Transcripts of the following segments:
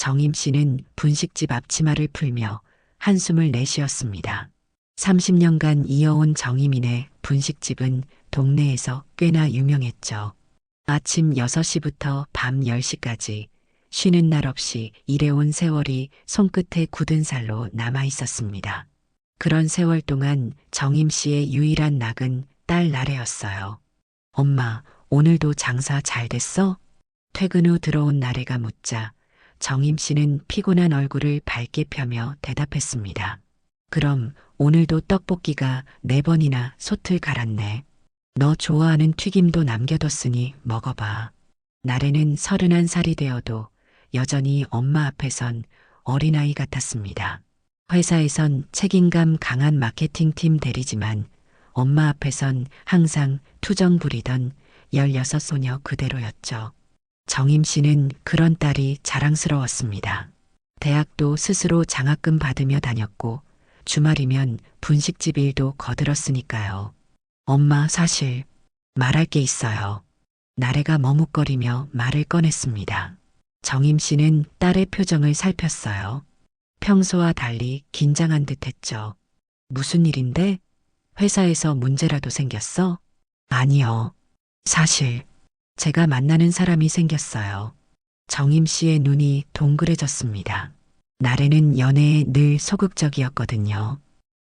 정임 씨는 분식집 앞치마를 풀며 한숨을 내쉬었습니다. 30년간 이어온 정임인의 분식집은 동네에서 꽤나 유명했죠. 아침 6시부터 밤 10시까지 쉬는 날 없이 일해온 세월이 손끝에 굳은 살로 남아 있었습니다. 그런 세월 동안 정임 씨의 유일한 낙은 딸 나래였어요. 엄마, 오늘도 장사 잘 됐어? 퇴근 후 들어온 나래가 묻자 정임 씨는 피곤한 얼굴을 밝게 펴며 대답했습니다. 그럼 오늘도 떡볶이가 4번이나 솥을 갈았네. 너 좋아하는 튀김도 남겨뒀으니 먹어봐. 나래는 31살이 되어도 여전히 엄마 앞에선 어린아이 같았습니다. 회사에선 책임감 강한 마케팅팀 대리지만 엄마 앞에선 항상 투정 부리던 16소녀 그대로였죠. 정임 씨는 그런 딸이 자랑스러웠습니다. 대학도 스스로 장학금 받으며 다녔고 주말이면 분식집 일도 거들었으니까요. 엄마 사실 말할 게 있어요. 나래가 머뭇거리며 말을 꺼냈습니다. 정임 씨는 딸의 표정을 살폈어요. 평소와 달리 긴장한 듯 했죠. 무슨 일인데? 회사에서 문제라도 생겼어? 아니요. 사실 제가 만나는 사람이 생겼어요. 정임 씨의 눈이 동그래졌습니다. 나래는 연애에 늘 소극적이었거든요.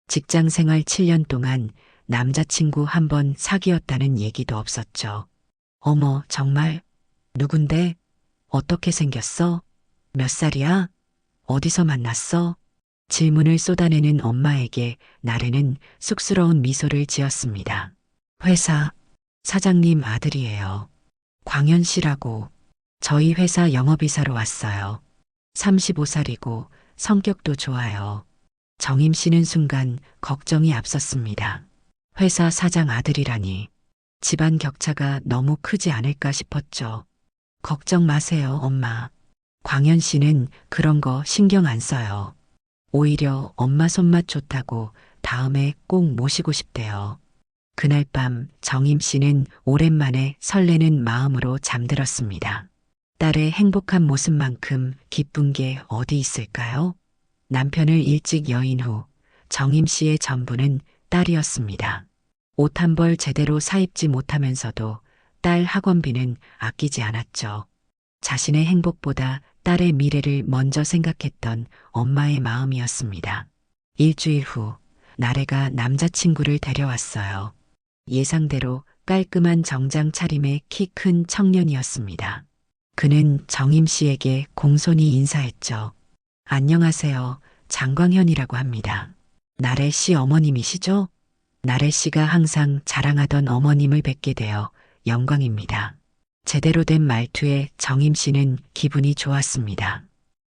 직장 생활 7년 동안 남자친구 한 번 사귀었다는 얘기도 없었죠. 어머, 정말? 누군데? 어떻게 생겼어? 몇 살이야? 어디서 만났어? 질문을 쏟아내는 엄마에게 나래는 쑥스러운 미소를 지었습니다. 회사 사장님 아들이에요. 광현 씨라고. 저희 회사 영업이사로 왔어요. 35살이고 성격도 좋아요. 정임 씨는 순간 걱정이 앞섰습니다. 회사 사장 아들이라니 집안 격차가 너무 크지 않을까 싶었죠. 걱정 마세요, 엄마. 광현 씨는 그런 거 신경 안 써요. 오히려 엄마 손맛 좋다고 다음에 꼭 모시고 싶대요. 그날 밤 정임 씨는 오랜만에 설레는 마음으로 잠들었습니다. 딸의 행복한 모습만큼 기쁜 게 어디 있을까요? 남편을 일찍 여인 후 정임 씨의 전부는 딸이었습니다. 옷 한 벌 제대로 사입지 못하면서도 딸 학원비는 아끼지 않았죠. 자신의 행복보다 딸의 미래를 먼저 생각했던 엄마의 마음이었습니다. 일주일 후 나래가 남자친구를 데려왔어요. 예상대로 깔끔한 정장 차림의 키 큰 청년이었습니다. 그는 정임 씨에게 공손히 인사했죠. 안녕하세요. 장광현이라고 합니다. 나래 씨 어머님이시죠? 나래 씨가 항상 자랑하던 어머님을 뵙게 되어 영광입니다. 제대로 된 말투에 정임 씨는 기분이 좋았습니다.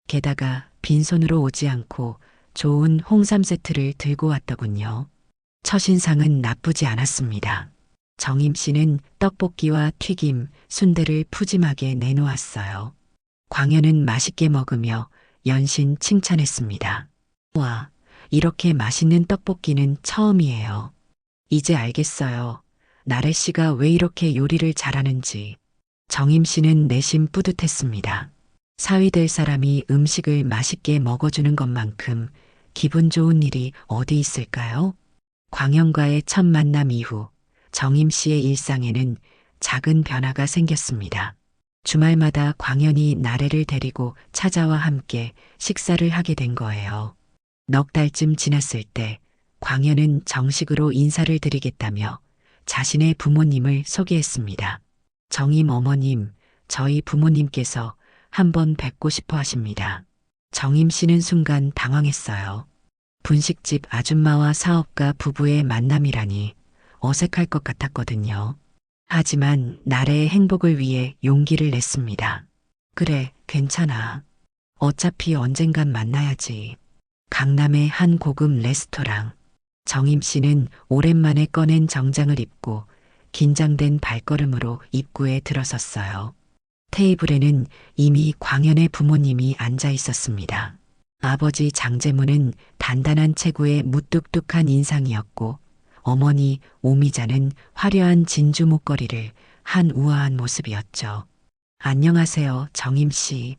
게다가 빈손으로 오지 않고 좋은 홍삼 세트를 들고 왔더군요. 첫인상은 나쁘지 않았습니다. 정임 씨는 떡볶이와 튀김, 순대를 푸짐하게 내놓았어요. 광현은 맛있게 먹으며 연신 칭찬했습니다. 와, 이렇게 맛있는 떡볶이는 처음이에요. 이제 알겠어요. 나래 씨가 왜 이렇게 요리를 잘하는지. 정임 씨는 내심 뿌듯했습니다. 사위 될 사람이 음식을 맛있게 먹어주는 것만큼 기분 좋은 일이 어디 있을까요? 광현과의 첫 만남 이후 정임 씨의 일상에는 작은 변화가 생겼습니다. 주말마다 광현이 나래를 데리고 찾아와 함께 식사를 하게 된 거예요. 넉 달쯤 지났을 때 광현은 정식으로 인사를 드리겠다며 자신의 부모님을 소개했습니다. 정임 어머님, 저희 부모님께서 한번 뵙고 싶어 하십니다. 정임 씨는 순간 당황했어요. 분식집 아줌마와 사업가 부부의 만남이라니 어색할 것 같았거든요. 하지만 나래의 행복을 위해 용기를 냈습니다. 그래, 괜찮아. 어차피 언젠간 만나야지. 강남의 한 고급 레스토랑. 정임 씨는 오랜만에 꺼낸 정장을 입고 긴장된 발걸음으로 입구에 들어섰어요. 테이블에는 이미 광현의 부모님이 앉아 있었습니다. 아버지 장재무는 단단한 체구의 무뚝뚝한 인상이었고 어머니 오미자는 화려한 진주 목걸이를 한 우아한 모습이었죠. 안녕하세요, 정임 씨.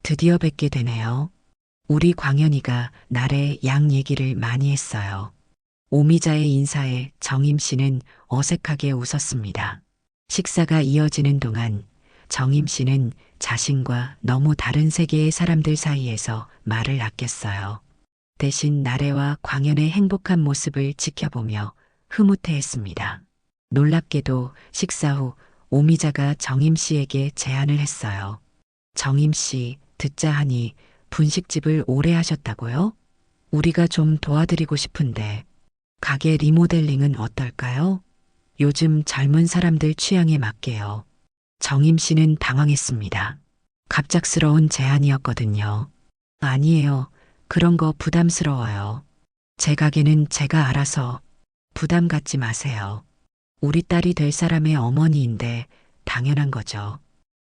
드디어 뵙게 되네요. 우리 광현이가 날의 양 얘기를 많이 했어요. 오미자의 인사에 정임 씨는 어색하게 웃었습니다. 식사가 이어지는 동안 정임 씨는 자신과 너무 다른 세계의 사람들 사이에서 말을 아꼈어요. 대신 나래와 광현의 행복한 모습을 지켜보며 흐뭇해했습니다. 놀랍게도 식사 후 오미자가 정임 씨에게 제안을 했어요. 정임 씨, 듣자 하니 분식집을 오래 하셨다고요? 우리가 좀 도와드리고 싶은데 가게 리모델링은 어떨까요? 요즘 젊은 사람들 취향에 맞게요. 정임 씨는 당황했습니다. 갑작스러운 제안이었거든요. 아니에요. 그런 거 부담스러워요. 제 가게는 제가 알아서 부담 갖지 마세요. 우리 딸이 될 사람의 어머니인데 당연한 거죠.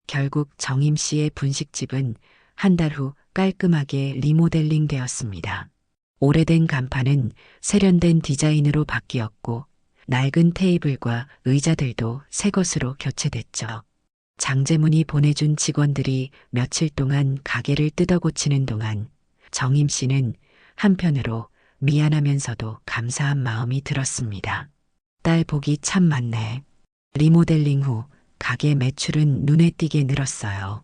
결국 정임 씨의 분식집은 한 달 후 깔끔하게 리모델링 되었습니다. 오래된 간판은 세련된 디자인으로 바뀌었고 낡은 테이블과 의자들도 새 것으로 교체됐죠. 장제문이 보내준 직원들이 며칠 동안 가게를 뜯어고치는 동안 정임 씨는 한편으로 미안하면서도 감사한 마음이 들었습니다. 딸 복이 참 많네. 리모델링 후 가게 매출은 눈에 띄게 늘었어요.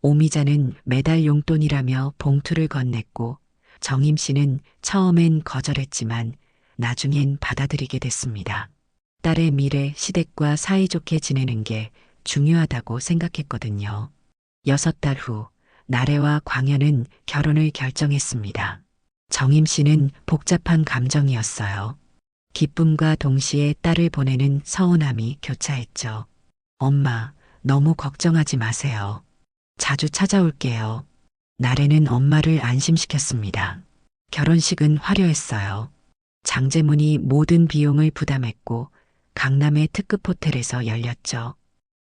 오미자는 매달 용돈이라며 봉투를 건넸고 정임 씨는 처음엔 거절했지만 나중엔 받아들이게 됐습니다. 딸의 미래 시댁과 사이좋게 지내는 게 중요하다고 생각했거든요. 6달 후 나래와 광현은 결혼을 결정했습니다. 정임 씨는 복잡한 감정이었어요. 기쁨과 동시에 딸을 보내는 서운함이 교차했죠. 엄마, 너무 걱정하지 마세요. 자주 찾아올게요. 나래는 엄마를 안심시켰습니다. 결혼식은 화려했어요. 장제문이 모든 비용을 부담했고 강남의 특급 호텔에서 열렸죠.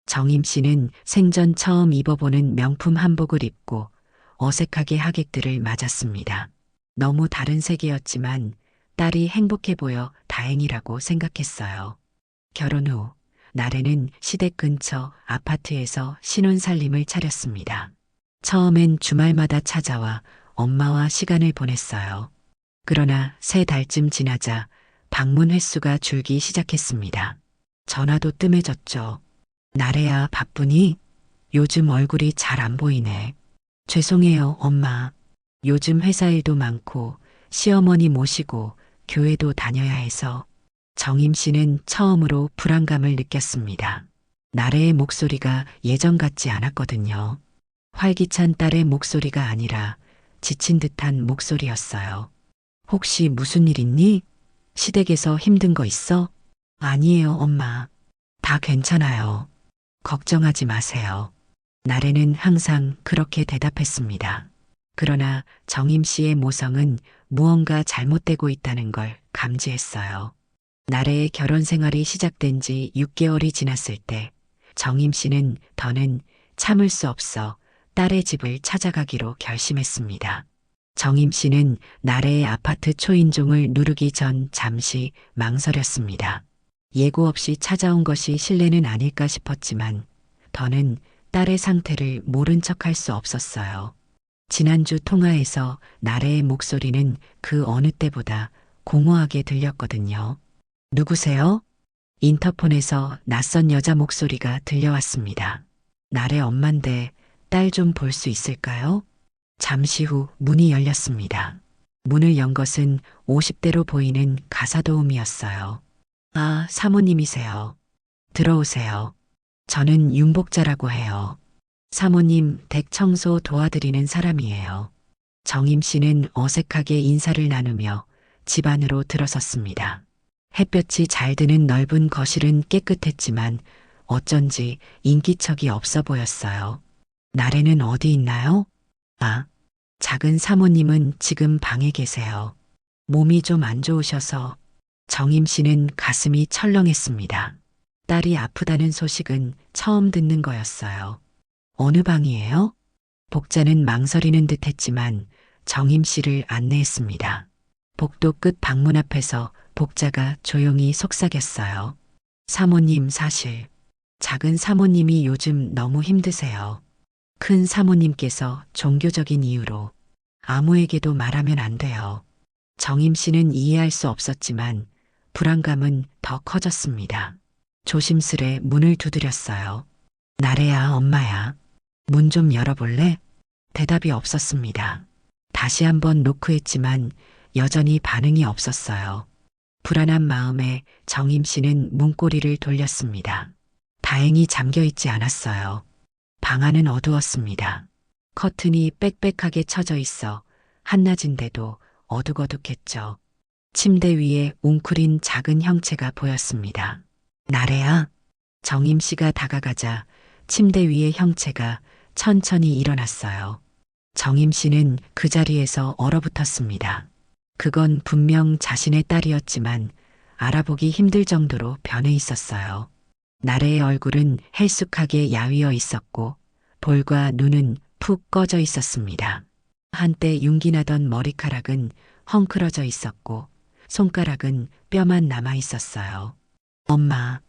정임 씨는 생전 처음 입어보는 명품 한복을 입고 어색하게 하객들을 맞았습니다. 너무 다른 세계였지만 딸이 행복해 보여 다행이라고 생각했어요. 결혼 후 나래는 시댁 근처 아파트에서 신혼살림을 차렸습니다. 처음엔 주말마다 찾아와 엄마와 시간을 보냈어요. 그러나 3달쯤 지나자 방문 횟수가 줄기 시작했습니다. 전화도 뜸해졌죠. 나래야, 바쁘니? 요즘 얼굴이 잘 안 보이네. 죄송해요, 엄마. 요즘 회사 일도 많고 시어머니 모시고 교회도 다녀야 해서. 정임 씨는 처음으로 불안감을 느꼈습니다. 나래의 목소리가 예전 같지 않았거든요. 활기찬 딸의 목소리가 아니라 지친 듯한 목소리였어요. 혹시 무슨 일 있니? 시댁에서 힘든 거 있어? 아니에요, 엄마. 다 괜찮아요. 걱정하지 마세요. 나래는 항상 그렇게 대답했습니다. 그러나 정임 씨의 모성은 무언가 잘못되고 있다는 걸 감지했어요. 나래의 결혼 생활이 시작된 지 6개월이 지났을 때 정임 씨는 더는 참을 수 없어 딸의 집을 찾아가기로 결심했습니다. 정임 씨는 나래의 아파트 초인종을 누르기 전 잠시 망설였습니다. 예고 없이 찾아온 것이 실례는 아닐까 싶었지만 더는 딸의 상태를 모른 척할 수 없었어요. 지난주 통화에서 나래의 목소리는 그 어느 때보다 공허하게 들렸거든요. 누구세요? 인터폰에서 낯선 여자 목소리가 들려왔습니다. 나래 엄만데 딸 좀 볼 수 있을까요? 잠시 후 문이 열렸습니다. 문을 연 것은 50대로 보이는 가사도우미였어요. 아, 사모님이세요. 들어오세요. 저는 윤복자라고 해요. 사모님 댁 청소 도와드리는 사람이에요. 정임 씨는 어색하게 인사를 나누며 집 안으로 들어섰습니다. 햇볕이 잘 드는 넓은 거실은 깨끗했지만 어쩐지 인기척이 없어 보였어요. 나래는 어디 있나요? 아, 작은 사모님은 지금 방에 계세요. 몸이 좀 안 좋으셔서. 정임 씨는 가슴이 철렁했습니다. 딸이 아프다는 소식은 처음 듣는 거였어요. 어느 방이에요? 복자는 망설이는 듯 했지만 정임 씨를 안내했습니다. 복도 끝 방문 앞에서 복자가 조용히 속삭였어요. 사모님, 사실 작은 사모님이 요즘 너무 힘드세요. 큰 사모님께서 종교적인 이유로 아무에게도 말하면 안 돼요. 정임 씨는 이해할 수 없었지만 불안감은 더 커졌습니다. 조심스레 문을 두드렸어요. 나래야, 엄마야. 문 좀 열어볼래? 대답이 없었습니다. 다시 한번 노크했지만 여전히 반응이 없었어요. 불안한 마음에 정임 씨는 문고리를 돌렸습니다. 다행히 잠겨 있지 않았어요. 방 안은 어두웠습니다. 커튼이 빽빽하게 쳐져 있어 한낮인데도 어둑어둑했죠. 침대 위에 웅크린 작은 형체가 보였습니다. 나래야. 정임 씨가 다가가자 침대 위의 형체가 천천히 일어났어요. 정임 씨는 그 자리에서 얼어붙었습니다. 그건 분명 자신의 딸이었지만 알아보기 힘들 정도로 변해 있었어요. 나래의 얼굴은 헬쑥하게 야위어 있었고 볼과 눈은 푹 꺼져 있었습니다. 한때 윤기나던 머리카락은 헝클어져 있었고 손가락은 뼈만 남아 있었어요. 엄마.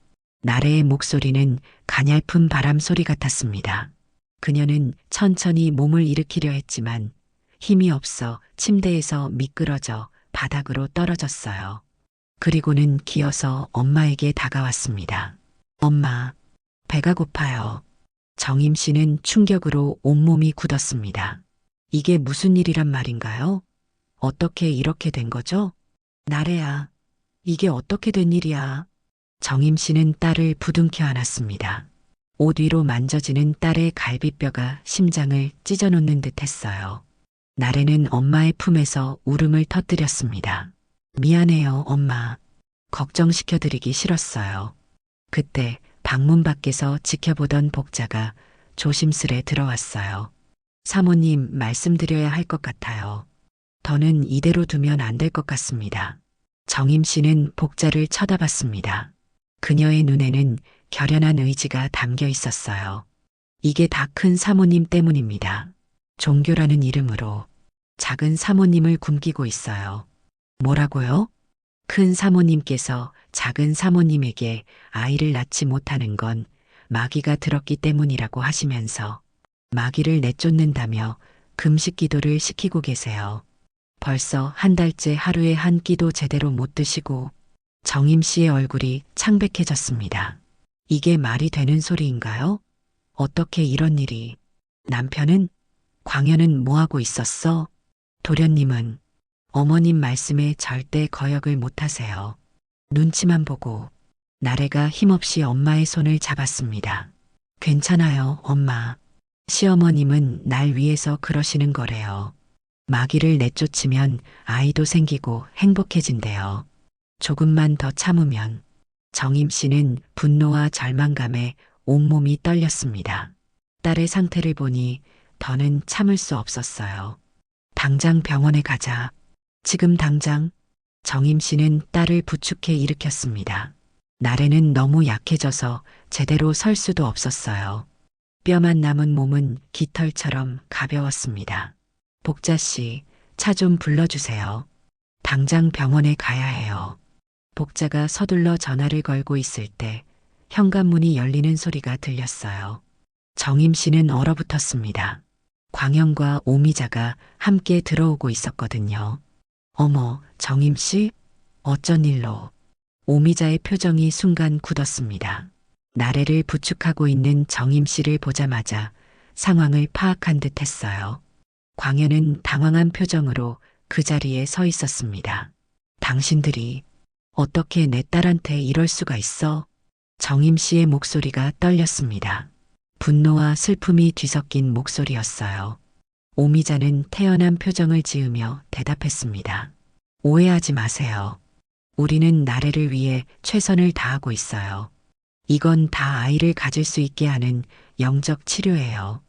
나래의 목소리는 가냘픈 바람 소리 같았습니다. 그녀는 천천히 몸을 일으키려 했지만 힘이 없어 침대에서 미끄러져 바닥으로 떨어졌어요. 그리고는 기어서 엄마에게 다가왔습니다. 엄마, 배가 고파요. 정임 씨는 충격으로 온몸이 굳었습니다. 이게 무슨 일이란 말인가요? 어떻게 이렇게 된 거죠? 나래야, 이게 어떻게 된 일이야? 정임 씨는 딸을 부둥켜 안았습니다. 옷 위로 만져지는 딸의 갈비뼈가 심장을 찢어놓는 듯 했어요. 나래는 엄마의 품에서 울음을 터뜨렸습니다. 미안해요, 엄마. 걱정시켜드리기 싫었어요. 그때 방문 밖에서 지켜보던 복자가 조심스레 들어왔어요. 사모님, 말씀드려야 할 것 같아요. 더는 이대로 두면 안 될 것 같습니다. 정임 씨는 복자를 쳐다봤습니다. 그녀의 눈에는 결연한 의지가 담겨 있었어요. 이게 다 큰 사모님 때문입니다. 종교라는 이름으로 작은 사모님을 굶기고 있어요. 뭐라고요? 큰 사모님께서 작은 사모님에게 아이를 낳지 못하는 건 마귀가 들었기 때문이라고 하시면서 마귀를 내쫓는다며 금식 기도를 시키고 계세요. 벌써 한 달째 하루에 한 끼도 제대로 못 드시고. 정임 씨의 얼굴이 창백해졌습니다. 이게 말이 되는 소리인가요? 어떻게 이런 일이? 남편은? 광현은 뭐하고 있었어? 도련님은? 어머님 말씀에 절대 거역을 못하세요. 눈치만 보고. 나래가 힘없이 엄마의 손을 잡았습니다. 괜찮아요, 엄마. 시어머님은 날 위해서 그러시는 거래요. 마귀를 내쫓으면 아이도 생기고 행복해진대요. 조금만 더 참으면. 정임 씨는 분노와 절망감에 온몸이 떨렸습니다. 딸의 상태를 보니 더는 참을 수 없었어요. 당장 병원에 가자. 지금 당장. 정임 씨는 딸을 부축해 일으켰습니다. 나래는 너무 약해져서 제대로 설 수도 없었어요. 뼈만 남은 몸은 깃털처럼 가벼웠습니다. 복자 씨, 차 좀 불러주세요. 당장 병원에 가야 해요. 복자가 서둘러 전화를 걸고 있을 때 현관문이 열리는 소리가 들렸어요. 정임 씨는 얼어붙었습니다. 광현과 오미자가 함께 들어오고 있었거든요. 어머, 정임 씨? 어쩐 일로? 오미자의 표정이 순간 굳었습니다. 나래를 부축하고 있는 정임 씨를 보자마자 상황을 파악한 듯 했어요. 광현은 당황한 표정으로 그 자리에 서 있었습니다. 당신들이 어떻게 내 딸한테 이럴 수가 있어? 정임 씨의 목소리가 떨렸습니다. 분노와 슬픔이 뒤섞인 목소리였어요. 오미자는 태연한 표정을 지으며 대답했습니다. 오해하지 마세요. 우리는 나래를 위해 최선을 다하고 있어요. 이건 다 아이를 가질 수 있게 하는 영적 치료예요.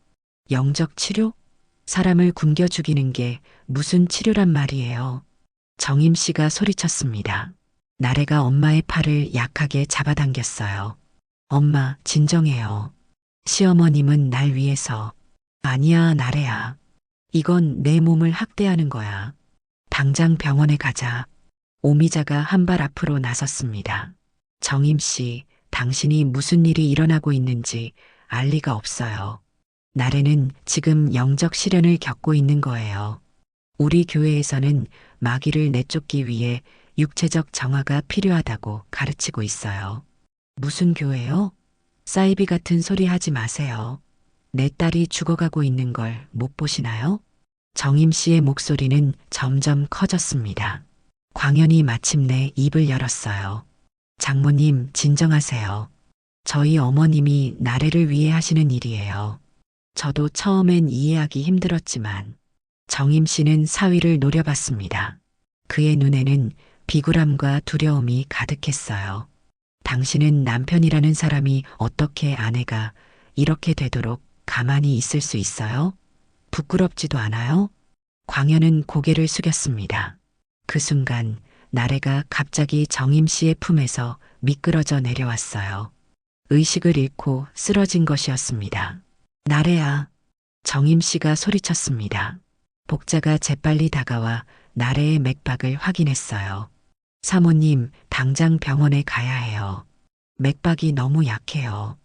영적 치료? 사람을 굶겨 죽이는 게 무슨 치료란 말이에요. 정임 씨가 소리쳤습니다. 나래가 엄마의 팔을 약하게 잡아당겼어요. 엄마, 진정해요. 시어머님은 날 위해서. 아니야, 나래야. 이건 내 몸을 학대하는 거야. 당장 병원에 가자. 오미자가 한 발 앞으로 나섰습니다. 정임 씨, 당신이 무슨 일이 일어나고 있는지 알 리가 없어요. 나래는 지금 영적 시련을 겪고 있는 거예요. 우리 교회에서는 마귀를 내쫓기 위해 육체적 정화가 필요하다고 가르치고 있어요. 무슨 교회요? 사이비 같은 소리 하지 마세요. 내 딸이 죽어가고 있는 걸 못 보시나요? 정임 씨의 목소리는 점점 커졌습니다. 광현이 마침내 입을 열었어요. 장모님, 진정하세요. 저희 어머님이 나래를 위해 하시는 일이에요. 저도 처음엔 이해하기 힘들었지만 정임 씨는 사위를 노려봤습니다. 그의 눈에는 비굴함과 두려움이 가득했어요. 당신은 남편이라는 사람이 어떻게 아내가 이렇게 되도록 가만히 있을 수 있어요? 부끄럽지도 않아요? 광현은 고개를 숙였습니다. 그 순간 나래가 갑자기 정임 씨의 품에서 미끄러져 내려왔어요. 의식을 잃고 쓰러진 것이었습니다. 나래야. 정임 씨가 소리쳤습니다. 복자가 재빨리 다가와 나래의 맥박을 확인했어요. 사모님, 당장 병원에 가야 해요. 맥박이 너무 약해요.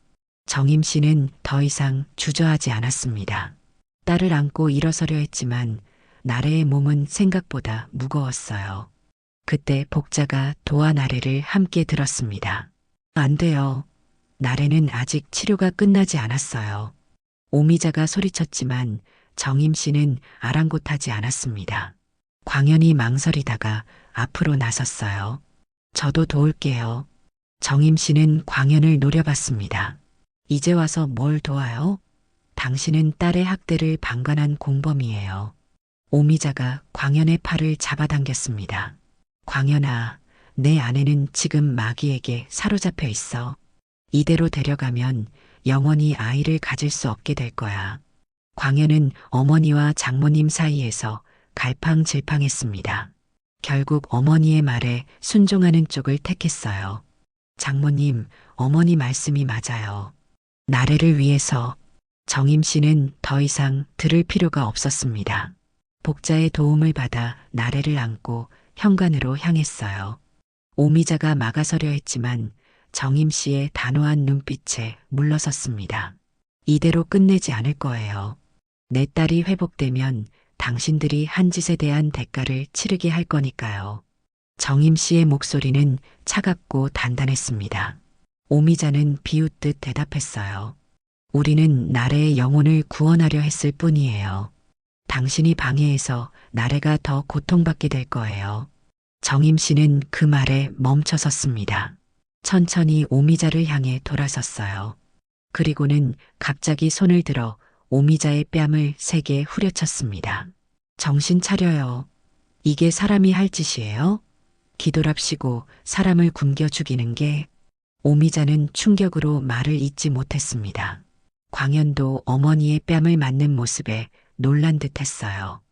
정임 씨는 더 이상 주저하지 않았습니다. 딸을 안고 일어서려 했지만 나래의 몸은 생각보다 무거웠어요. 그때 복자가 도와 나래를 함께 들었습니다. 안 돼요. 나래는 아직 치료가 끝나지 않았어요. 오미자가 소리쳤지만 정임 씨는 아랑곳하지 않았습니다. 광현이 망설이다가 앞으로 나섰어요. 저도 도울게요. 정임 씨는 광현을 노려봤습니다. 이제 와서 뭘 도와요? 당신은 딸의 학대를 방관한 공범이에요. 오미자가 광현의 팔을 잡아당겼습니다. 광현아, 내 아내는 지금 마귀에게 사로잡혀 있어. 이대로 데려가면 영원히 아이를 가질 수 없게 될 거야. 광현은 어머니와 장모님 사이에서 갈팡질팡했습니다. 결국 어머니의 말에 순종하는 쪽을 택했어요. 장모님, 어머니 말씀이 맞아요. 나래를 위해서. 정임 씨는 더 이상 들을 필요가 없었습니다. 복자의 도움을 받아 나래를 안고 현관으로 향했어요. 오미자가 막아서려 했지만 정임 씨의 단호한 눈빛에 물러섰습니다. 이대로 끝내지 않을 거예요. 내 딸이 회복되면 당신들이 한 짓에 대한 대가를 치르게 할 거니까요. 정임 씨의 목소리는 차갑고 단단했습니다. 오미자는 비웃듯 대답했어요. 우리는 나래의 영혼을 구원하려 했을 뿐이에요. 당신이 방해해서 나래가 더 고통받게 될 거예요. 정임 씨는 그 말에 멈춰섰습니다. 천천히 오미자를 향해 돌아섰어요. 그리고는 갑자기 손을 들어 오미자의 뺨을 세게 후려쳤습니다. 정신 차려요. 이게 사람이 할 짓이에요? 기도랍시고 사람을 굶겨 죽이는 게. 오미자는 충격으로 말을 잇지 못했습니다. 광현도 어머니의 뺨을 맞는 모습에 놀란 듯했어요.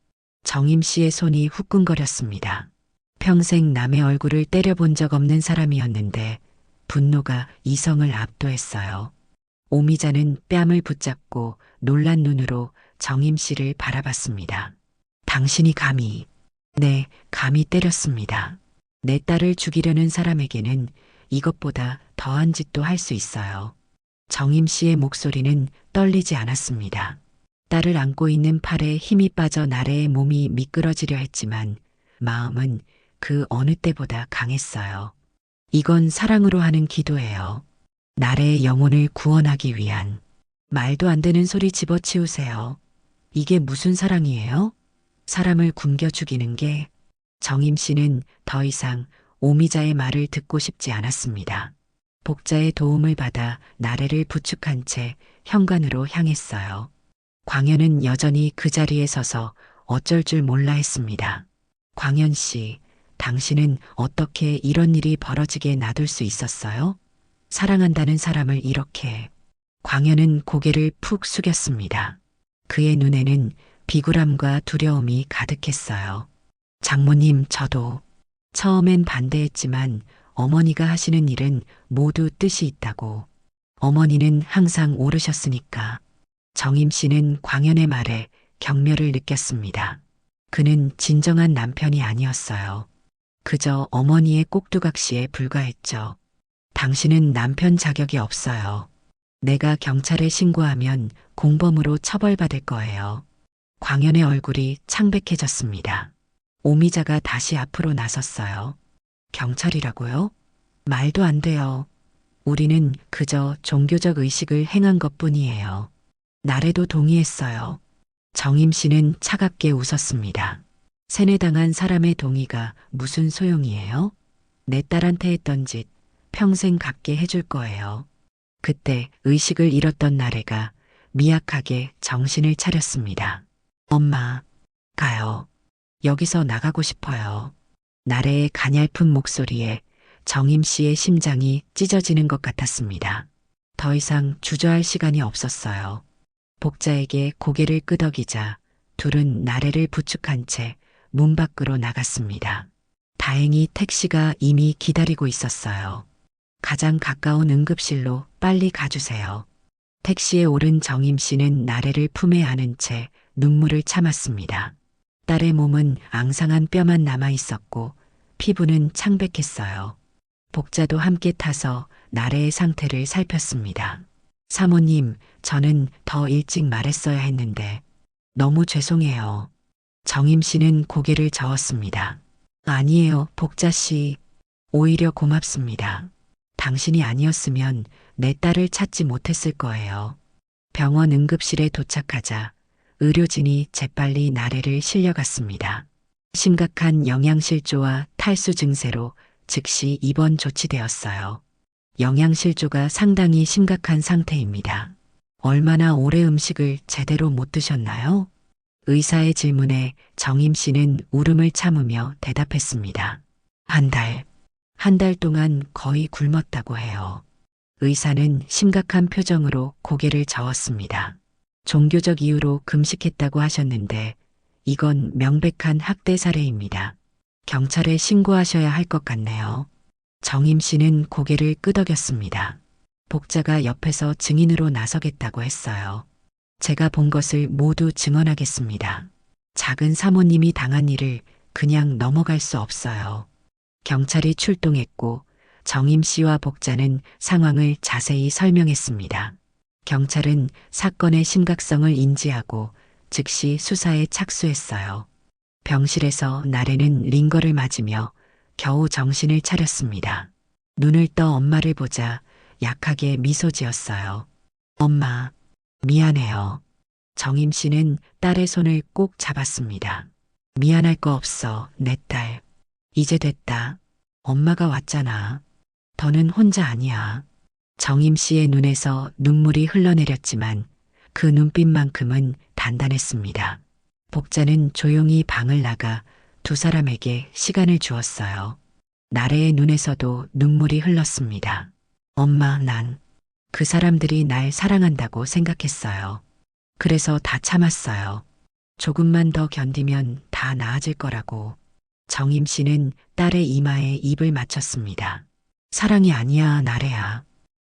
정임 씨의 손이 후끈거렸습니다. 평생 남의 얼굴을 때려본 적 없는 사람이었는데 분노가 이성을 압도했어요. 오미자는 뺨을 붙잡고 놀란 눈으로 정임 씨를 바라봤습니다. 당신이 감히. 네, 감히 때렸습니다. 내 딸을 죽이려는 사람에게는 이것보다 더한 짓도 할 수 있어요. 정임 씨의 목소리는 떨리지 않았습니다. 딸을 안고 있는 팔에 힘이 빠져 나래의 몸이 미끄러지려 했지만 마음은 그 어느 때보다 강했어요. 이건 사랑으로 하는 기도예요. 나래의 영혼을 구원하기 위한. 말도 안 되는 소리 집어치우세요. 이게 무슨 사랑이에요? 사람을 굶겨 죽이는 게. 정임 씨는 더 이상 오미자의 말을 듣고 싶지 않았습니다. 복자의 도움을 받아 나래를 부축한 채 현관으로 향했어요. 광현은 여전히 그 자리에 서서 어쩔 줄 몰라 했습니다. 광현 씨, 당신은 어떻게 이런 일이 벌어지게 놔둘 수 있었어요? 사랑한다는 사람을 이렇게. 광현은 고개를 푹 숙였습니다. 그의 눈에는 비굴함과 두려움이 가득했어요. 장모님, 저도 처음엔 반대했지만 어머니가 하시는 일은 모두 뜻이 있다고. 어머니는 항상 옳으셨으니까. 정임 씨는 광현의 말에 경멸을 느꼈습니다. 그는 진정한 남편이 아니었어요. 그저 어머니의 꼭두각시에 불과했죠. 당신은 남편 자격이 없어요. 내가 경찰에 신고하면 공범으로 처벌받을 거예요. 광현의 얼굴이 창백해졌습니다. 오미자가 다시 앞으로 나섰어요. 경찰이라고요? 말도 안 돼요. 우리는 그저 종교적 의식을 행한 것뿐이에요. 나래도 동의했어요. 정임 씨는 차갑게 웃었습니다. 세뇌당한 사람의 동의가 무슨 소용이에요? 내 딸한테 했던 짓 평생 갚게 해줄 거예요. 그때 의식을 잃었던 나래가 미약하게 정신을 차렸습니다. 엄마, 가요. 여기서 나가고 싶어요. 나래의 가냘픈 목소리에 정임 씨의 심장이 찢어지는 것 같았습니다. 더 이상 주저할 시간이 없었어요. 복자에게 고개를 끄덕이자 둘은 나래를 부축한 채 문 밖으로 나갔습니다. 다행히 택시가 이미 기다리고 있었어요. 가장 가까운 응급실로 빨리 가주세요. 택시에 오른 정임 씨는 나래를 품에 안은 채 눈물을 참았습니다. 딸의 몸은 앙상한 뼈만 남아 있었고 피부는 창백했어요. 복자도 함께 타서 나래의 상태를 살폈습니다. 사모님, 저는 더 일찍 말했어야 했는데 너무 죄송해요. 정임 씨는 고개를 저었습니다. 아니에요, 복자 씨. 오히려 고맙습니다. 당신이 아니었으면 내 딸을 찾지 못했을 거예요. 병원 응급실에 도착하자 의료진이 재빨리 나래를 실려갔습니다. 심각한 영양실조와 탈수 증세로 즉시 입원 조치되었어요. 영양실조가 상당히 심각한 상태입니다. 얼마나 오래 음식을 제대로 못 드셨나요? 의사의 질문에 정임 씨는 울음을 참으며 대답했습니다. 한 달 동안 거의 굶었다고 해요. 의사는 심각한 표정으로 고개를 저었습니다. 종교적 이유로 금식했다고 하셨는데 이건 명백한 학대 사례입니다. 경찰에 신고하셔야 할 것 같네요. 정임 씨는 고개를 끄덕였습니다. 복자가 옆에서 증인으로 나서겠다고 했어요. 제가 본 것을 모두 증언하겠습니다. 작은 사모님이 당한 일을 그냥 넘어갈 수 없어요. 경찰이 출동했고 정임 씨와 복자는 상황을 자세히 설명했습니다. 경찰은 사건의 심각성을 인지하고 즉시 수사에 착수했어요. 병실에서 나래는 링거를 맞으며 겨우 정신을 차렸습니다. 눈을 떠 엄마를 보자 약하게 미소 지었어요. 엄마, 미안해요. 정임 씨는 딸의 손을 꼭 잡았습니다. 미안할 거 없어, 내 딸. 이제 됐다. 엄마가 왔잖아. 더는 혼자 아니야. 정임 씨의 눈에서 눈물이 흘러내렸지만 그 눈빛만큼은 단단했습니다. 복자는 조용히 방을 나가 두 사람에게 시간을 주었어요. 나래의 눈에서도 눈물이 흘렀습니다. 엄마, 난 그 사람들이 날 사랑한다고 생각했어요. 그래서 다 참았어요. 조금만 더 견디면 다 나아질 거라고. 정임 씨는 딸의 이마에 입을 맞췄습니다. 사랑이 아니야, 나래야.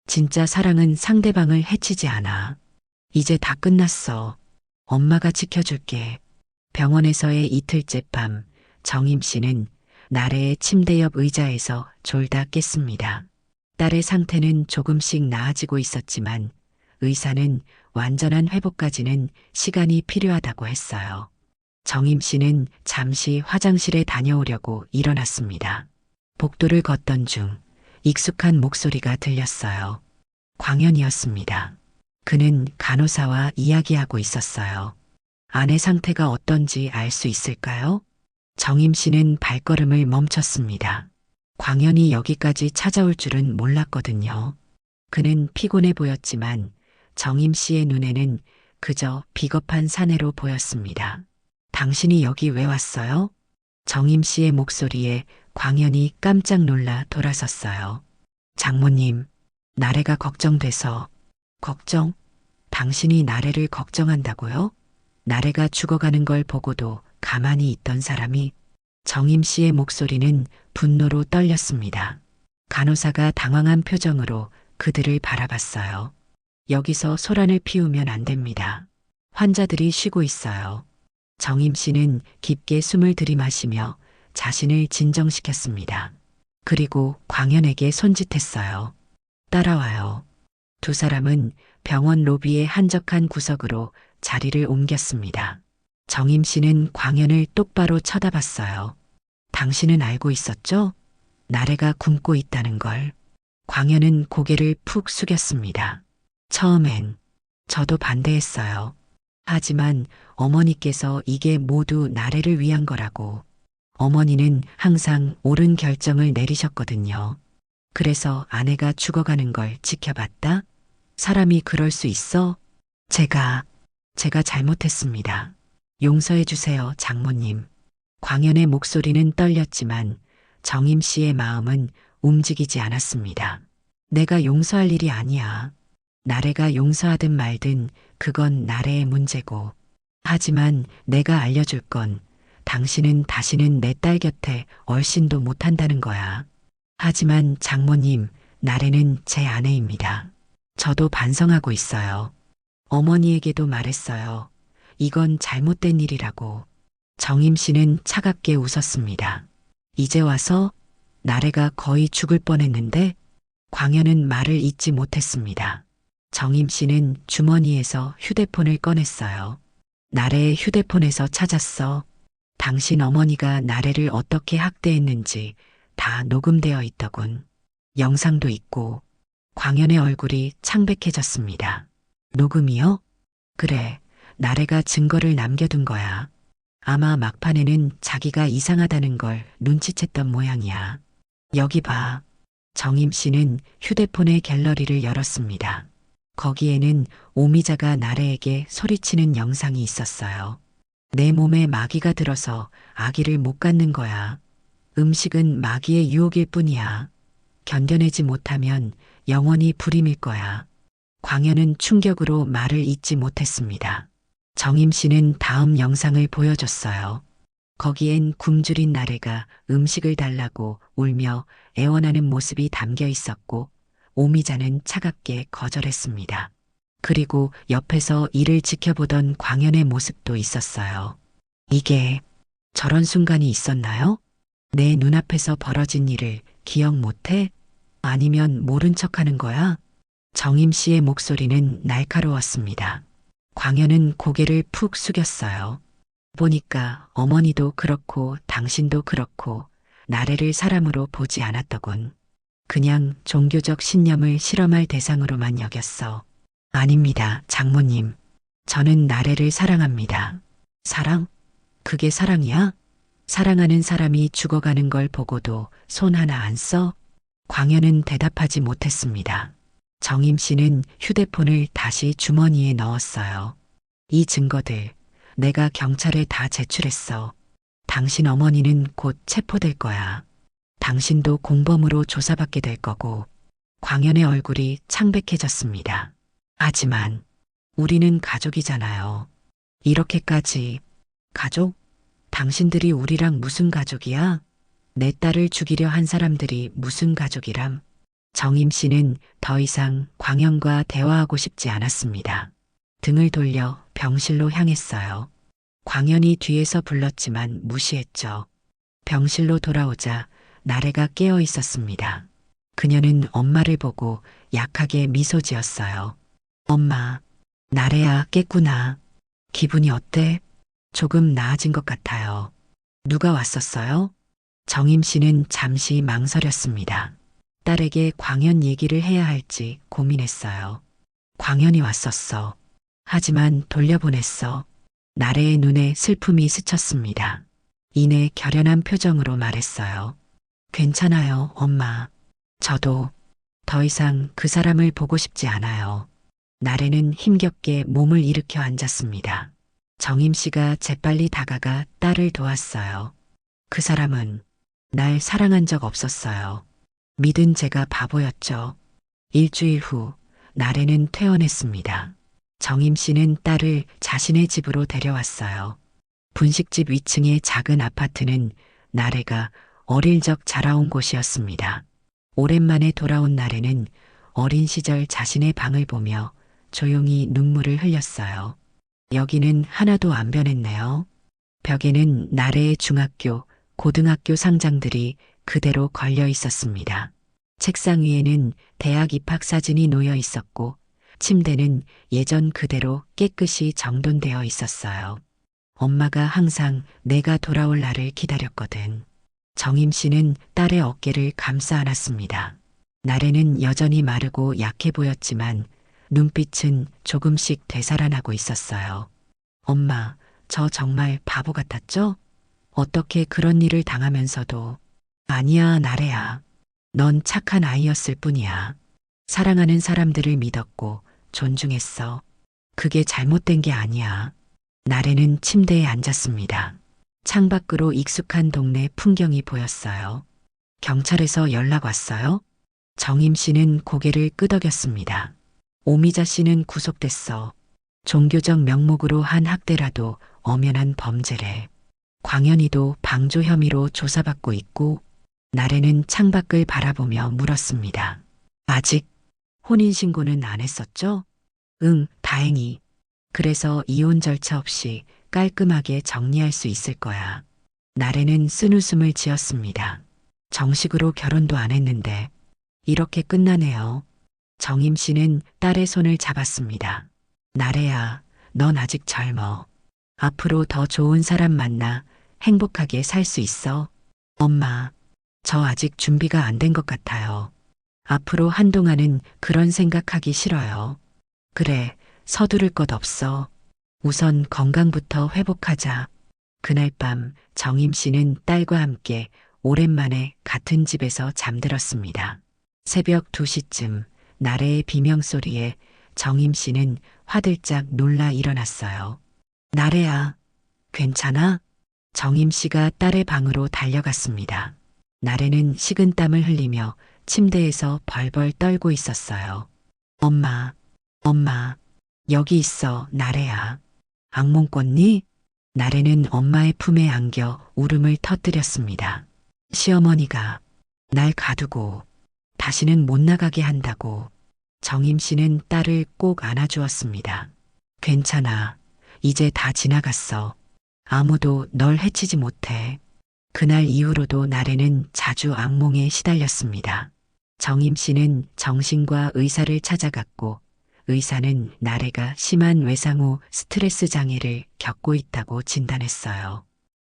진짜 사랑은 상대방을 해치지 않아. 이제 다 끝났어. 엄마가 지켜줄게. 병원에서의 이틀째 밤, 정임 씨는 나래의 침대 옆 의자에서 졸다 깼습니다. 딸의 상태는 조금씩 나아지고 있었지만 의사는 완전한 회복까지는 시간이 필요하다고 했어요. 정임 씨는 잠시 화장실에 다녀오려고 일어났습니다. 복도를 걷던 중 익숙한 목소리가 들렸어요. 광현이었습니다. 그는 간호사와 이야기하고 있었어요. 아내 상태가 어떤지 알 수 있을까요? 정임 씨는 발걸음을 멈췄습니다. 광현이 여기까지 찾아올 줄은 몰랐거든요. 그는 피곤해 보였지만 정임 씨의 눈에는 그저 비겁한 사내로 보였습니다. 당신이 여기 왜 왔어요? 정임 씨의 목소리에 광현이 깜짝 놀라 돌아섰어요. 장모님, 나래가 걱정돼서. 걱정? 당신이 나래를 걱정한다고요? 나래가 죽어가는 걸 보고도 가만히 있던 사람이. 정임 씨의 목소리는 분노로 떨렸습니다. 간호사가 당황한 표정으로 그들을 바라봤어요. 여기서 소란을 피우면 안 됩니다. 환자들이 쉬고 있어요. 정임 씨는 깊게 숨을 들이마시며 자신을 진정시켰습니다. 그리고 광현에게 손짓했어요. 따라와요. 두 사람은 병원 로비의 한적한 구석으로 자리를 옮겼습니다. 정임 씨는 광현을 똑바로 쳐다봤어요. 당신은 알고 있었죠? 나래가 굶고 있다는 걸. 광현은 고개를 푹 숙였습니다. 처음엔 저도 반대했어요. 하지만 어머니께서 이게 모두 나래를 위한 거라고. 어머니는 항상 옳은 결정을 내리셨거든요. 그래서 아내가 죽어가는 걸 지켜봤다? 사람이 그럴 수 있어? 제가 잘못했습니다. 용서해 주세요, 장모님. 광현의 목소리는 떨렸지만 정임 씨의 마음은 움직이지 않았습니다. 내가 용서할 일이 아니야. 나래가 용서하든 말든 그건 나래의 문제고. 하지만 내가 알려줄 건 당신은 다시는 내 딸 곁에 얼씬도 못한다는 거야. 하지만 장모님, 나래는 제 아내입니다. 저도 반성하고 있어요. 어머니에게도 말했어요. 이건 잘못된 일이라고. 정임 씨는 차갑게 웃었습니다. 이제 와서 나래가 거의 죽을 뻔했는데 광현은 말을 잇지 못했습니다. 정임 씨는 주머니에서 휴대폰을 꺼냈어요. 나래의 휴대폰에서 찾았어. 당신 어머니가 나래를 어떻게 학대했는지 다 녹음되어 있더군. 영상도 있고. 광현의 얼굴이 창백해졌습니다. 녹음이요? 그래, 나래가 증거를 남겨둔 거야. 아마 막판에는 자기가 이상하다는 걸 눈치챘던 모양이야. 여기 봐. 정임 씨는 휴대폰의 갤러리를 열었습니다. 거기에는 오미자가 나래에게 소리치는 영상이 있었어요. 내 몸에 마귀가 들어서 아기를 못 갖는 거야. 음식은 마귀의 유혹일 뿐이야. 견뎌내지 못하면 영원히 불임일 거야. 광현은 충격으로 말을 잇지 못했습니다. 정임 씨는 다음 영상을 보여줬어요. 거기엔 굶주린 나래가 음식을 달라고 울며 애원하는 모습이 담겨 있었고 오미자는 차갑게 거절했습니다. 그리고 옆에서 이를 지켜보던 광현의 모습도 있었어요. 이게 저런 순간이 있었나요? 내 눈앞에서 벌어진 일을 기억 못해? 아니면 모른 척하는 거야? 정임 씨의 목소리는 날카로웠습니다. 광현은 고개를 푹 숙였어요. 보니까 어머니도 그렇고 당신도 그렇고 나래를 사람으로 보지 않았더군. 그냥 종교적 신념을 실험할 대상으로만 여겼어. 아닙니다, 장모님. 저는 나래를 사랑합니다. 사랑? 그게 사랑이야? 사랑하는 사람이 죽어가는 걸 보고도 손 하나 안 써? 광현은 대답하지 못했습니다. 정임 씨는 휴대폰을 다시 주머니에 넣었어요. 이 증거들 내가 경찰에 다 제출했어. 당신 어머니는 곧 체포될 거야. 당신도 공범으로 조사받게 될 거고. 광현의 얼굴이 창백해졌습니다. 하지만 우리는 가족이잖아요. 이렇게까지. 가족? 당신들이 우리랑 무슨 가족이야? 내 딸을 죽이려 한 사람들이 무슨 가족이람? 정임 씨는 더 이상 광현과 대화하고 싶지 않았습니다. 등을 돌려 병실로 향했어요. 광현이 뒤에서 불렀지만 무시했죠. 병실로 돌아오자 나래가 깨어 있었습니다. 그녀는 엄마를 보고 약하게 미소 지었어요. 엄마, 나래야 깼구나. 기분이 어때? 조금 나아진 것 같아요. 누가 왔었어요? 정임 씨는 잠시 망설였습니다. 딸에게 광현 얘기를 해야 할지 고민했어요. 광현이 왔었어. 하지만 돌려보냈어. 나래의 눈에 슬픔이 스쳤습니다. 이내 결연한 표정으로 말했어요. 괜찮아요, 엄마. 저도 더 이상 그 사람을 보고 싶지 않아요. 나래는 힘겹게 몸을 일으켜 앉았습니다. 정임 씨가 재빨리 다가가 딸을 도왔어요. 그 사람은 날 사랑한 적 없었어요. 믿은 제가 바보였죠. 일주일 후 나래는 퇴원했습니다. 정임 씨는 딸을 자신의 집으로 데려왔어요. 분식집 위층의 작은 아파트는 나래가 어릴 적 자라온 곳이었습니다. 오랜만에 돌아온 나래는 어린 시절 자신의 방을 보며 조용히 눈물을 흘렸어요. 여기는 하나도 안 변했네요. 벽에는 나래의 중학교, 고등학교 상장들이 그대로 걸려 있었습니다. 책상 위에는 대학 입학 사진이 놓여 있었고 침대는 예전 그대로 깨끗이 정돈되어 있었어요. 엄마가 항상 내가 돌아올 날을 기다렸거든. 정임 씨는 딸의 어깨를 감싸 안았습니다. 나래는 여전히 마르고 약해 보였지만 눈빛은 조금씩 되살아나고 있었어요. 엄마, 저 정말 바보 같았죠? 어떻게 그런 일을 당하면서도. 아니야, 나래야. 넌 착한 아이였을 뿐이야. 사랑하는 사람들을 믿었고 존중했어. 그게 잘못된 게 아니야. 나래는 침대에 앉았습니다. 창밖으로 익숙한 동네 풍경이 보였어요. 경찰에서 연락 왔어요? 정임 씨는 고개를 끄덕였습니다. 오미자 씨는 구속됐어. 종교적 명목으로 한 학대라도 엄연한 범죄래. 광현이도 방조 혐의로 조사받고 있고, 나래는 창밖을 바라보며 물었습니다. 아직 혼인신고는 안 했었죠? 응, 다행히. 그래서 이혼 절차 없이 깔끔하게 정리할 수 있을 거야. 나래는 쓴웃음을 지었습니다. 정식으로 결혼도 안 했는데 이렇게 끝나네요. 정임 씨는 딸의 손을 잡았습니다. 나래야, 넌 아직 젊어. 앞으로 더 좋은 사람 만나 행복하게 살 수 있어. 엄마, 저 아직 준비가 안 된 것 같아요. 앞으로 한동안은 그런 생각하기 싫어요. 그래, 서두를 것 없어. 우선 건강부터 회복하자. 그날 밤 정임 씨는 딸과 함께 오랜만에 같은 집에서 잠들었습니다. 새벽 2시쯤 나래의 비명소리에 정임 씨는 화들짝 놀라 일어났어요. 나래야, 괜찮아? 정임 씨가 딸의 방으로 달려갔습니다. 나래는 식은땀을 흘리며 침대에서 벌벌 떨고 있었어요. 엄마, 엄마, 여기 있어, 나래야. 악몽 꿨니? 나래는 엄마의 품에 안겨 울음을 터뜨렸습니다. 시어머니가 날 가두고 다시는 못 나가게 한다고. 정임 씨는 딸을 꼭 안아주었습니다. 괜찮아. 이제 다 지나갔어. 아무도 널 해치지 못해. 그날 이후로도 나래는 자주 악몽에 시달렸습니다. 정임 씨는 정신과 의사를 찾아갔고 의사는 나래가 심한 외상 후 스트레스 장애를 겪고 있다고 진단했어요.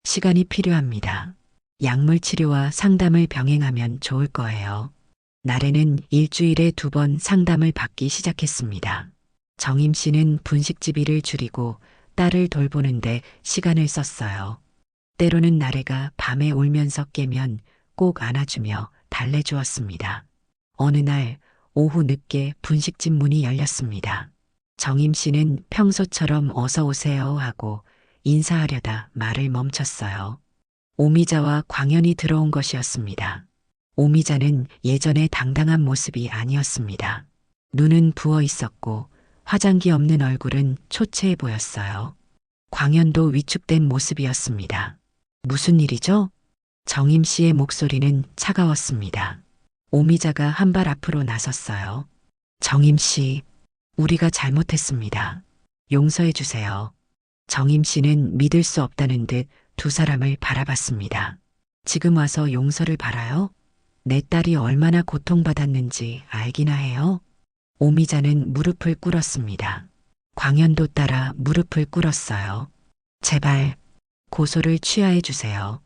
시간이 필요합니다. 약물 치료와 상담을 병행하면 좋을 거예요. 나래는 일주일에 2번 상담을 받기 시작했습니다. 정임 씨는 분식집일을 줄이고 딸을 돌보는데 시간을 썼어요. 때로는 나래가 밤에 울면서 깨면 꼭 안아주며 달래주었습니다. 어느 날 오후 늦게 분식집 문이 열렸습니다. 정임 씨는 평소처럼 어서 오세요 하고 인사하려다 말을 멈췄어요. 오미자와 광현이 들어온 것이었습니다. 오미자는 예전의 당당한 모습이 아니었습니다. 눈은 부어 있었고 화장기 없는 얼굴은 초췌해 보였어요. 광현도 위축된 모습이었습니다. 무슨 일이죠? 정임 씨의 목소리는 차가웠습니다. 오미자가 한 발 앞으로 나섰어요. 정임 씨, 우리가 잘못했습니다. 용서해 주세요. 정임 씨는 믿을 수 없다는 듯 두 사람을 바라봤습니다. 지금 와서 용서를 바라요? 내 딸이 얼마나 고통받았는지 알기나 해요? 오미자는 무릎을 꿇었습니다. 광현도 따라 무릎을 꿇었어요. 제발 고소를 취하해 주세요.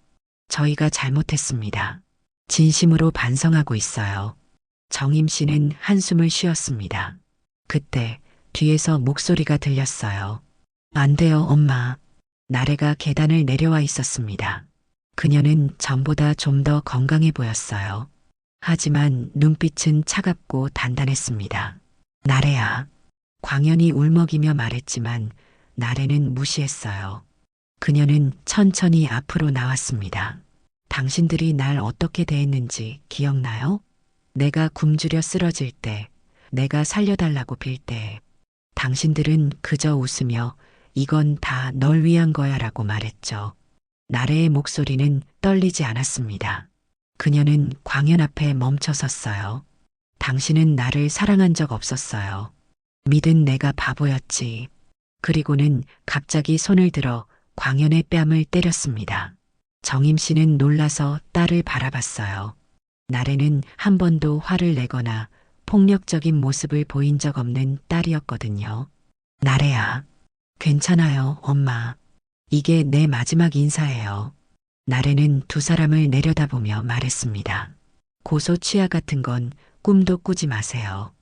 저희가 잘못했습니다. 진심으로 반성하고 있어요. 정임 씨는 한숨을 쉬었습니다. 그때 뒤에서 목소리가 들렸어요. 안 돼요, 엄마. 나래가 계단을 내려와 있었습니다. 그녀는 전보다 좀 더 건강해 보였어요. 하지만 눈빛은 차갑고 단단했습니다. 나래야. 광현이 울먹이며 말했지만 나래는 무시했어요. 그녀는 천천히 앞으로 나왔습니다. 당신들이 날 어떻게 대했는지 기억나요? 내가 굶주려 쓰러질 때, 내가 살려달라고 빌 때, 당신들은 그저 웃으며 이건 다 널 위한 거야 라고 말했죠. 나래의 목소리는 떨리지 않았습니다. 그녀는 광현 앞에 멈춰 섰어요. 당신은 나를 사랑한 적 없었어요. 믿은 내가 바보였지. 그리고는 갑자기 손을 들어 광현의 뺨을 때렸습니다. 정임 씨는 놀라서 딸을 바라봤어요. 나래는 한 번도 화를 내거나 폭력적인 모습을 보인 적 없는 딸이었거든요. 나래야, 괜찮아요, 엄마. 이게 내 마지막 인사예요. 나래는 두 사람을 내려다보며 말했습니다. 고소 취하 같은 건 꿈도 꾸지 마세요.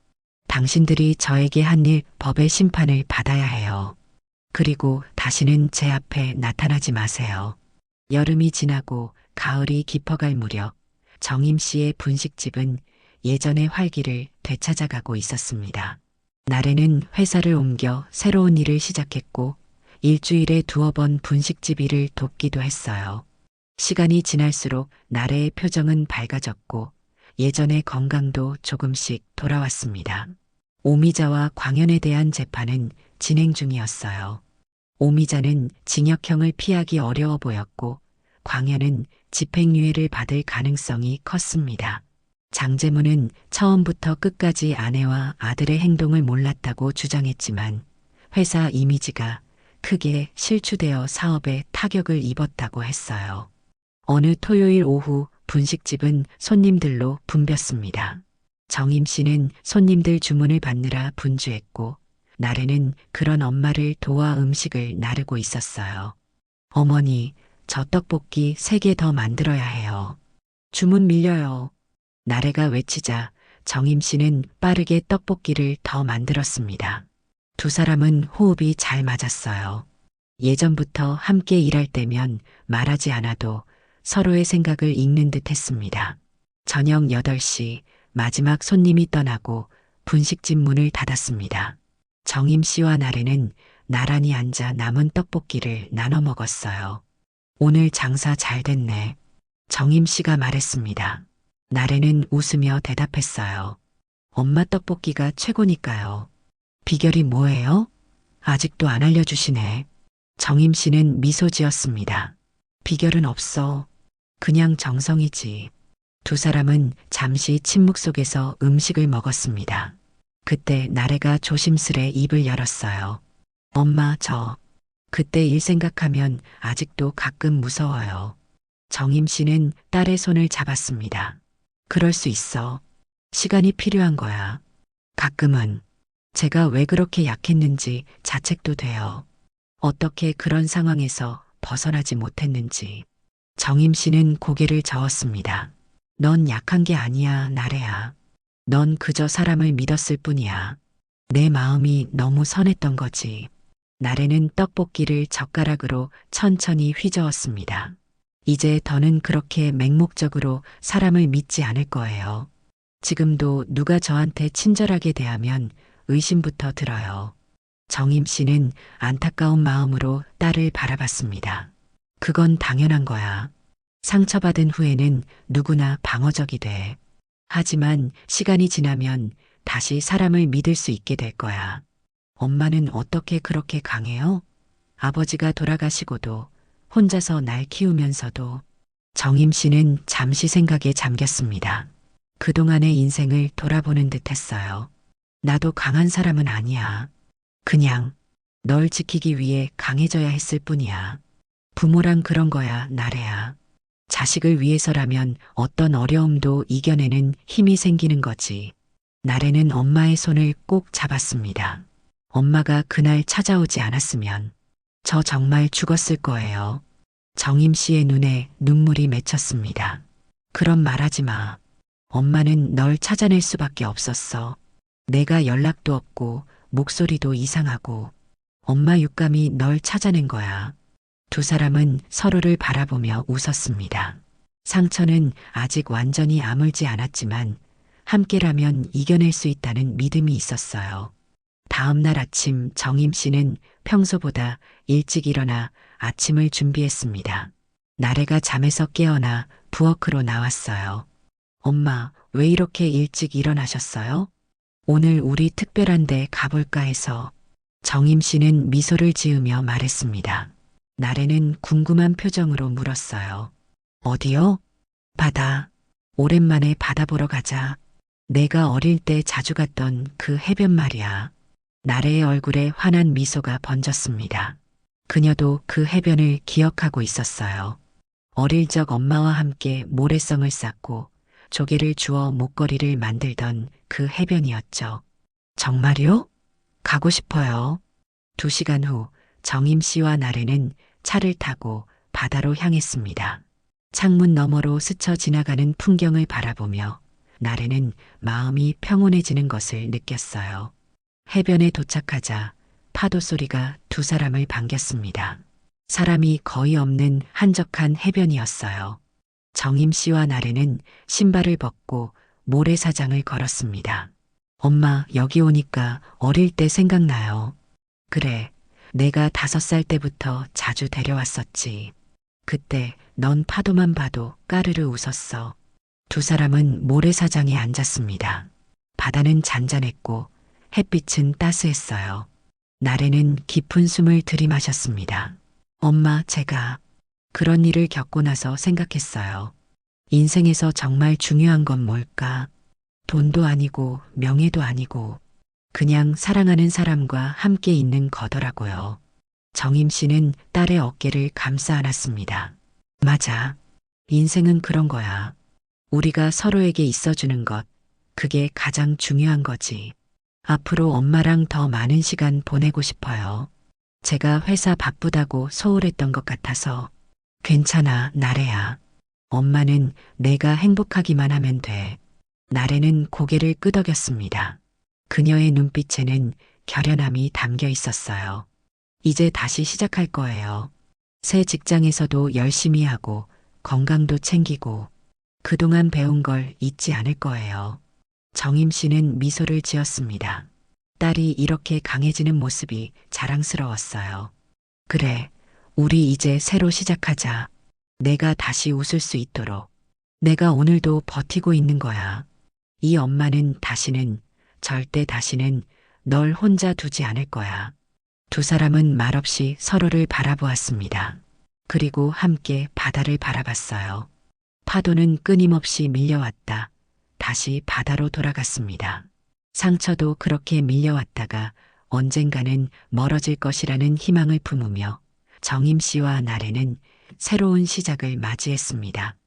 당신들이 저에게 한 일 법의 심판을 받아야 해요. 그리고 다시는 제 앞에 나타나지 마세요. 여름이 지나고 가을이 깊어갈 무렵 정임 씨의 분식집은 예전의 활기를 되찾아가고 있었습니다. 나래는 회사를 옮겨 새로운 일을 시작했고 일주일에 두어 번 분식집 일을 돕기도 했어요. 시간이 지날수록 나래의 표정은 밝아졌고 예전의 건강도 조금씩 돌아왔습니다. 오미자와 광현에 대한 재판은 진행 중이었어요. 오미자는 징역형을 피하기 어려워 보였고 광현은 집행유예를 받을 가능성이 컸습니다. 장제문은 처음부터 끝까지 아내와 아들의 행동을 몰랐다고 주장했지만 회사 이미지가 크게 실추되어 사업에 타격을 입었다고 했어요. 어느 토요일 오후 분식집은 손님들로 붐볐습니다. 정임 씨는 손님들 주문을 받느라 분주했고 나래는 그런 엄마를 도와 음식을 나르고 있었어요. 어머니, 저 떡볶이 3개 더 만들어야 해요. 주문 밀려요. 나래가 외치자 정임 씨는 빠르게 떡볶이를 더 만들었습니다. 두 사람은 호흡이 잘 맞았어요. 예전부터 함께 일할 때면 말하지 않아도 서로의 생각을 읽는 듯 했습니다. 저녁 8시 마지막 손님이 떠나고 분식집 문을 닫았습니다. 정임 씨와 나래는 나란히 앉아 남은 떡볶이를 나눠 먹었어요. 오늘 장사 잘 됐네. 정임 씨가 말했습니다. 나래는 웃으며 대답했어요. 엄마 떡볶이가 최고니까요. 비결이 뭐예요? 아직도 안 알려주시네. 정임 씨는 미소 지었습니다. 비결은 없어. 그냥 정성이지. 두 사람은 잠시 침묵 속에서 음식을 먹었습니다. 그때 나래가 조심스레 입을 열었어요. 엄마, 그때 일 생각하면 아직도 가끔 무서워요. 정임 씨는 딸의 손을 잡았습니다. 그럴 수 있어. 시간이 필요한 거야. 가끔은 제가 왜 그렇게 약했는지 자책도 돼요. 어떻게 그런 상황에서 벗어나지 못했는지. 정임 씨는 고개를 저었습니다. 넌 약한 게 아니야, 나래야. 넌 그저 사람을 믿었을 뿐이야. 내 마음이 너무 선했던 거지. 나래는 떡볶이를 젓가락으로 천천히 휘저었습니다. 이제 더는 그렇게 맹목적으로 사람을 믿지 않을 거예요. 지금도 누가 저한테 친절하게 대하면 의심부터 들어요. 정임 씨는 안타까운 마음으로 딸을 바라봤습니다. 그건 당연한 거야. 상처받은 후에는 누구나 방어적이 돼. 하지만 시간이 지나면 다시 사람을 믿을 수 있게 될 거야. 엄마는 어떻게 그렇게 강해요? 아버지가 돌아가시고도 혼자서 날 키우면서도. 정임 씨는 잠시 생각에 잠겼습니다. 그동안의 인생을 돌아보는 듯 했어요. 나도 강한 사람은 아니야. 그냥 널 지키기 위해 강해져야 했을 뿐이야. 부모란 그런 거야, 나래야. 자식을 위해서라면 어떤 어려움도 이겨내는 힘이 생기는 거지. 나래는 엄마의 손을 꼭 잡았습니다. 엄마가 그날 찾아오지 않았으면 저 정말 죽었을 거예요. 정임 씨의 눈에 눈물이 맺혔습니다. 그런 말하지 마. 엄마는 널 찾아낼 수밖에 없었어. 내가 연락도 없고 목소리도 이상하고 엄마 육감이 널 찾아낸 거야. 두 사람은 서로를 바라보며 웃었습니다. 상처는 아직 완전히 아물지 않았지만 함께라면 이겨낼 수 있다는 믿음이 있었어요. 다음 날 아침 정임 씨는 평소보다 일찍 일어나 아침을 준비했습니다. 나래가 잠에서 깨어나 부엌으로 나왔어요. 엄마, 왜 이렇게 일찍 일어나셨어요? 오늘 우리 특별한 데 가볼까 해서. 정임 씨는 미소를 지으며 말했습니다. 나래는 궁금한 표정으로 물었어요. 어디요? 바다. 오랜만에 바다 보러 가자. 내가 어릴 때 자주 갔던 그 해변 말이야. 나래의 얼굴에 환한 미소가 번졌습니다. 그녀도 그 해변을 기억하고 있었어요. 어릴 적 엄마와 함께 모래성을 쌓고 조개를 주워 목걸이를 만들던 그 해변이었죠. 정말요? 가고 싶어요. 2시간 후 정임 씨와 나래는 차를 타고 바다로 향했습니다. 창문 너머로 스쳐 지나가는 풍경을 바라보며 나래는 마음이 평온해지는 것을 느꼈어요. 해변에 도착하자 파도 소리가 두 사람을 반겼습니다. 사람이 거의 없는 한적한 해변이었어요. 정임 씨와 나래는 신발을 벗고 모래사장을 걸었습니다. 엄마, 여기 오니까 어릴 때 생각나요. 그래, 내가 5살 때부터 자주 데려왔었지. 그때 넌 파도만 봐도 까르르 웃었어. 두 사람은 모래사장에 앉았습니다. 바다는 잔잔했고 햇빛은 따스했어요. 나래는 깊은 숨을 들이마셨습니다. 엄마, 제가 그런 일을 겪고 나서 생각했어요. 인생에서 정말 중요한 건 뭘까? 돈도 아니고 명예도 아니고 그냥 사랑하는 사람과 함께 있는 거더라고요. 정임 씨는 딸의 어깨를 감싸 안았습니다. 맞아. 인생은 그런 거야. 우리가 서로에게 있어주는 것, 그게 가장 중요한 거지. 앞으로 엄마랑 더 많은 시간 보내고 싶어요. 제가 회사 바쁘다고 소홀했던 것 같아서. 괜찮아, 나래야. 엄마는 내가 행복하기만 하면 돼. 나래는 고개를 끄덕였습니다. 그녀의 눈빛에는 결연함이 담겨 있었어요. 이제 다시 시작할 거예요. 새 직장에서도 열심히 하고 건강도 챙기고 그동안 배운 걸 잊지 않을 거예요. 정임 씨는 미소를 지었습니다. 딸이 이렇게 강해지는 모습이 자랑스러웠어요. 그래, 우리 이제 새로 시작하자. 내가 다시 웃을 수 있도록. 내가 오늘도 버티고 있는 거야. 이 엄마는 다시는, 절대 다시는 널 혼자 두지 않을 거야. 두 사람은 말없이 서로를 바라보았습니다. 그리고 함께 바다를 바라봤어요. 파도는 끊임없이 밀려왔다. 다시 바다로 돌아갔습니다. 상처도 그렇게 밀려왔다가 언젠가는 멀어질 것이라는 희망을 품으며 정임 씨와 나래는 새로운 시작을 맞이했습니다.